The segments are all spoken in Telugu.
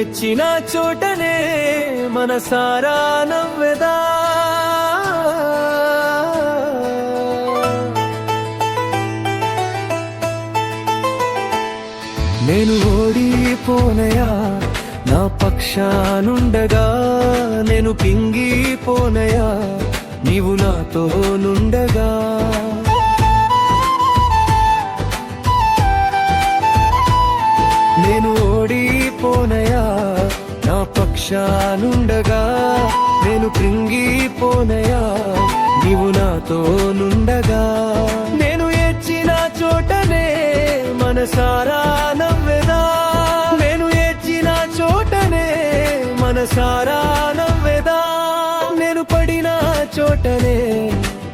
మెచ్చిన చోటనే మనసారా నవ్వెదా. నేను ఓడిపోనయా నా పక్షానుండగా, నేను పింగిపోనయా నీవు నాతో నుండగా. నేను ఓడిపోనయా నా పక్షానుండగా, నేను కృంగిపోనయా నీవు నాతో నుండగా. నేను ఏడ్చిన చోటనే మనసారా నవ్వెదా, నేను ఏడ్చిన చోటనే మనసారా నవ్వెదా. నేను పడిన చోటనే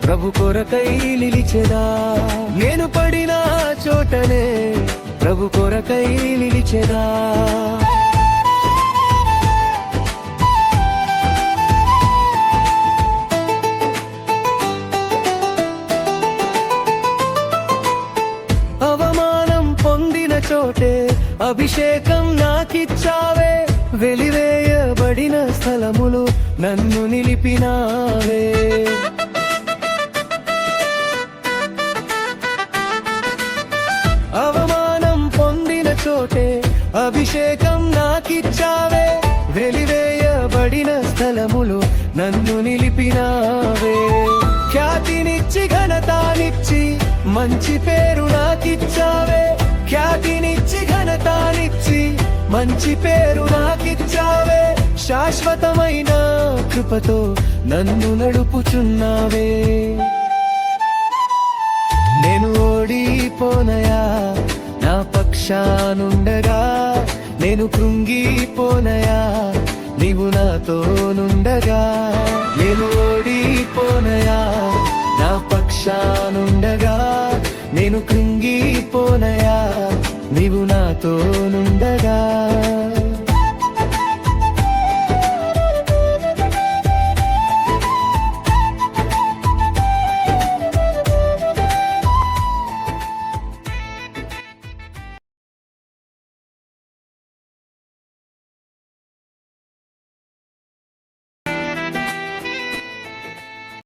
ప్రభు కొరకై నిలిచెదా, నేను పడిన చోటనే ప్రభు కొరకై నిలిచెదా. అవమానం పొందిన చోటే అభిషేకం నాకిచ్చావే, వెలివేయబడిన స్థలములు నన్ను నిలిపినావే. అవమానం పొందిన చోటే అభిషేకం నాకిచ్చావే, వెలివేయబడిన స్థలములు నన్ను నిలిపినావే. ఖ్యాతినిచ్చి ఘనతానిచ్చి మంచి పేరు నాకిచ్చావే, ఖ్యాతినిచ్చి ఘనతానిచ్చి మంచి పేరు నాకిచ్చావే. శాశ్వతమైన కృపతో నన్ను నడుపుచున్నావే. నేను ఓడిపోనయా నా పక్షానుండగా, నేను కృంగిపోనయా నీవు నాతో నుండగా. నేను ఓడిపోనయా నా పక్షానుండగా, నేను కృంగిపోనయా నీవు నాతో నుండగా.